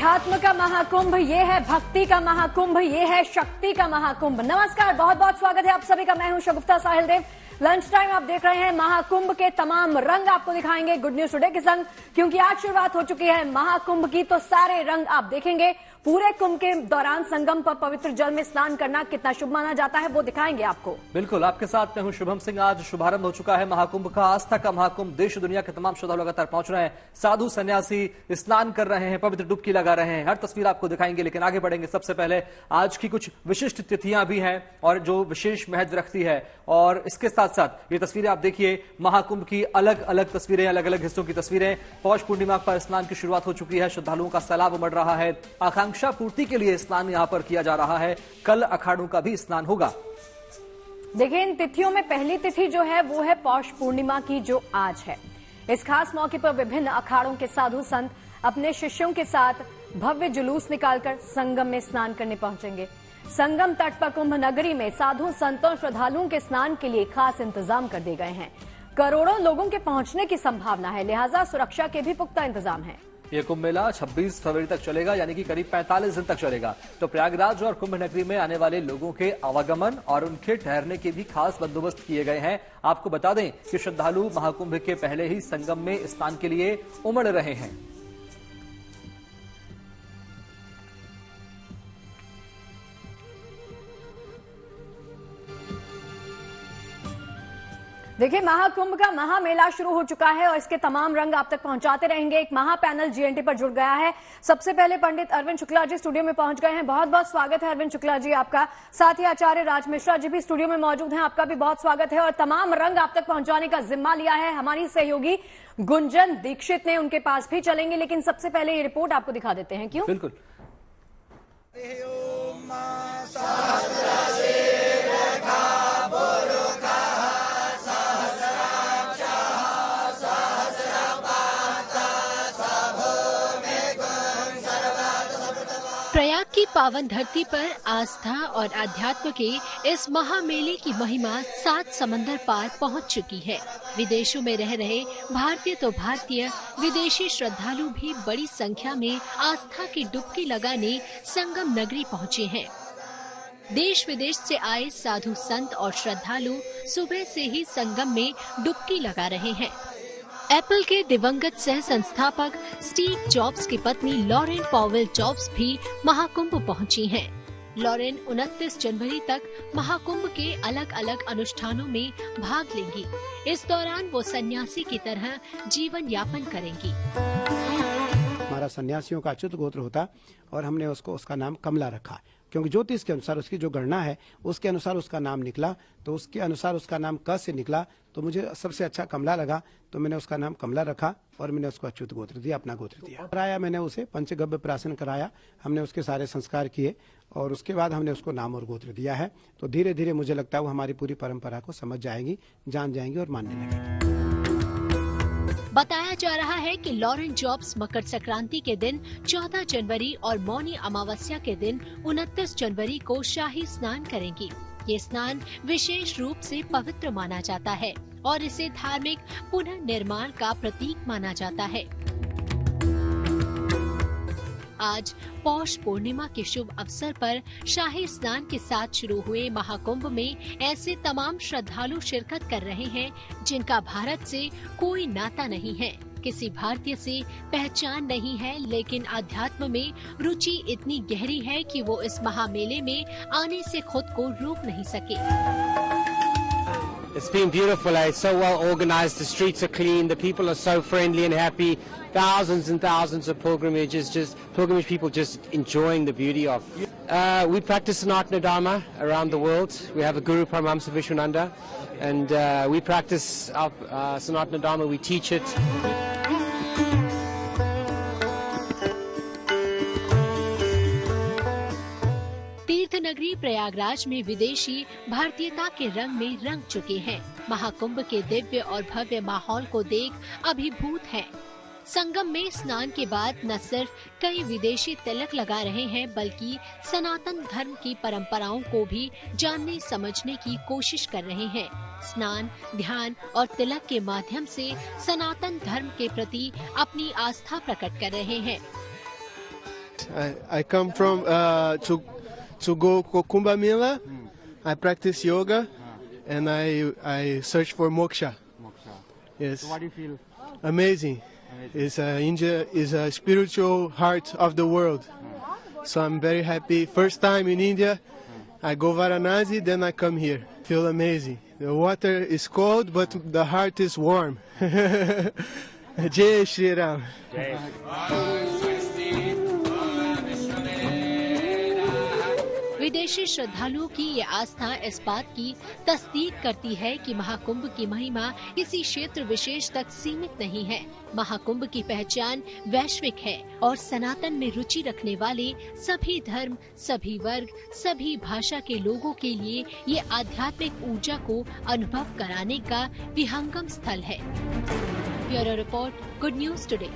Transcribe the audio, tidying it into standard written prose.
अध्यात्म का महाकुंभ, ये है भक्ति का महाकुंभ, ये है शक्ति का महाकुंभ। नमस्कार, बहुत बहुत स्वागत है आप सभी का। मैं हूं शगुफ्ता साहिल देव। लंच टाइम आप देख रहे हैं। महाकुंभ के तमाम रंग आपको दिखाएंगे गुड न्यूज टुडे के संग, क्योंकि आज शुरुआत हो चुकी है महाकुंभ की, तो सारे रंग आप देखेंगे। पूरे कुंभ के दौरान संगम पर पवित्र जल में स्नान करना कितना शुभ माना जाता है वो दिखाएंगे आपको। बिल्कुल, आपके साथ मैं हूं शुभम सिंह। आज शुभारंभ हो चुका है महाकुंभ का, आस्था का महाकुंभ। देश दुनिया के तमाम श्रद्धालु लगातार पहुंच रहे हैं। साधु सन्यासी स्नान कर रहे हैं, पवित्र डुबकी लगा रहे हैं। हर तस्वीर आपको दिखाएंगे, लेकिन आगे बढ़ेंगे सबसे पहले आज की कुछ विशिष्ट तिथियां भी हैं और जो विशेष महत्व रखती है। और इसके साथ साथ ये तस्वीरें आप देखिए, महाकुंभ की अलग अलग तस्वीरें, अलग अलग हिस्सों की तस्वीरें। पौष पूर्णिमा पर स्नान की शुरुआत हो चुकी है, श्रद्धालुओं का सैलाब उमड़ रहा है। आकांक्षा पूर्ति के लिए स्नान यहां पर किया जा रहा है। कल अखाड़ों का भी स्नान होगा। देखिए, इन तिथियों में पहली तिथि जो है वो है पौष पूर्णिमा की, जो आज है। इस खास मौके पर विभिन्न अखाड़ों के साधु संत अपने शिष्यों के साथ भव्य जुलूस निकालकर संगम में स्नान करने पहुंचेंगे। संगम तट पर कुंभ नगरी में साधु संतों श्रद्धालुओं के स्नान के लिए खास इंतजाम कर दिए गए हैं। करोड़ों लोगों के पहुंचने की संभावना है, लिहाजा सुरक्षा के भी पुख्ता इंतजाम है। ये कुंभ मेला 26 फरवरी तक चलेगा, यानी कि करीब 45 दिन तक चलेगा। तो प्रयागराज और कुंभ नगरी में आने वाले लोगों के आवागमन और उनके ठहरने के भी खास बंदोबस्त किए गए हैं। आपको बता दें कि श्रद्धालु महाकुंभ के पहले ही संगम में स्नान के लिए उमड़ रहे हैं। देखिए, महाकुंभ का महामेला शुरू हो चुका है और इसके तमाम रंग आप तक पहुंचाते रहेंगे। एक महापैनल जीएनटी पर जुड़ गया है। सबसे पहले पंडित अरविंद शुक्ला जी स्टूडियो में पहुंच गए हैं। बहुत बहुत स्वागत है अरविंद शुक्ला जी आपका। साथ ही आचार्य राज मिश्रा जी भी स्टूडियो में मौजूद हैं, आपका भी बहुत स्वागत है। और तमाम रंग आप तक पहुंचाने का जिम्मा लिया है हमारी सहयोगी गुंजन दीक्षित ने, उनके पास भी चलेंगे। लेकिन सबसे पहले ये रिपोर्ट आपको दिखा देते हैं। क्यों? बिल्कुल। प्रयाग की पावन धरती पर आस्था और आध्यात्म के इस महामेले की महिमा 7 समंदर पार पहुंच चुकी है। विदेशों में रह रहे भारतीय तो भारतीय, विदेशी श्रद्धालु भी बड़ी संख्या में आस्था की डुबकी लगाने संगम नगरी पहुंचे हैं। देश विदेश से आए साधु संत और श्रद्धालु सुबह से ही संगम में डुबकी लगा रहे हैं। एप्पल के दिवंगत सह संस्थापक स्टीव जॉब्स की पत्नी लॉरेन पॉवेल जॉब्स भी महाकुंभ पहुंची हैं। लॉरेन 29 जनवरी तक महाकुंभ के अलग अलग अनुष्ठानों में भाग लेंगी। इस दौरान वो सन्यासी की तरह जीवन यापन करेंगी। हमारा सन्यासियों का अच्युत गोत्र होता और हमने उसका नाम कमला रखा, क्योंकि ज्योतिष के अनुसार उसकी जो गणना है उसके अनुसार उसका नाम निकला। तो उसके अनुसार उसका नाम क से निकला, तो मुझे सबसे अच्छा कमला लगा, तो मैंने उसका नाम कमला रखा और मैंने उसको अच्युत गोत्र दिया, अपना गोत्र दिया। कराया मैंने उसे पंचगव्य प्राशन कराया, हमने उसके सारे संस्कार किए और उसके बाद हमने उसको नाम और गोत्र दिया है। तो धीरे धीरे मुझे लगता है वो हमारी पूरी परंपरा को समझ जाएंगी, जान जाएंगी और मानने लगेंगी। बताया जा रहा है कि लॉरेन जॉब्स मकर संक्रांति के दिन 14 जनवरी और मौनी अमावस्या के दिन 29 जनवरी को शाही स्नान करेंगी। ये स्नान विशेष रूप से पवित्र माना जाता है और इसे धार्मिक पुनर्निर्माण का प्रतीक माना जाता है। आज पौष पूर्णिमा के शुभ अवसर पर शाही स्नान के साथ शुरू हुए महाकुंभ में ऐसे तमाम श्रद्धालु शिरकत कर रहे हैं जिनका भारत से कोई नाता नहीं है, किसी भारतीय से पहचान नहीं है, लेकिन अध्यात्म में रुचि इतनी गहरी है कि वो इस महामेले में आने से खुद को रोक नहीं सके। It's been beautiful, it's so well organized, the streets are clean, the people are so friendly and happy. Thousands and thousands of pilgrimage people just enjoying the beauty of. We practice Sanatana Dharma around the world. We have a Guru Paramahamsa Vishwananda, and we practice our Sanatana Dharma, we teach it. नगरी प्रयागराज में विदेशी भारतीयता के रंग में रंग चुके हैं। महाकुंभ के दिव्य और भव्य माहौल को देख अभिभूत हैं। संगम में स्नान के बाद न सिर्फ कई विदेशी तिलक लगा रहे हैं, बल्कि सनातन धर्म की परंपराओं को भी जानने समझने की कोशिश कर रहे हैं। स्नान, ध्यान और तिलक के माध्यम से सनातन धर्म के प्रति अपनी आस्था प्रकट कर रहे हैं। great. I come from to go Kumbh Mela. I practice yoga, and I search for moksha. Yes. So what do you feel? Amazing. India is a spiritual heart of the world. So I'm very happy. First time in India, I go Varanasi, then I come here. Feel amazing. The water is cold, but the heart is warm. Jai Shri Ram. विदेशी श्रद्धालुओं की ये आस्था इस बात की तस्दीक करती है कि महाकुंभ की महिमा किसी क्षेत्र विशेष तक सीमित नहीं है। महाकुंभ की पहचान वैश्विक है और सनातन में रुचि रखने वाले सभी धर्म, सभी वर्ग, सभी भाषा के लोगों के लिए ये आध्यात्मिक ऊर्जा को अनुभव कराने का विहंगम स्थल है। Bureau report, good news today.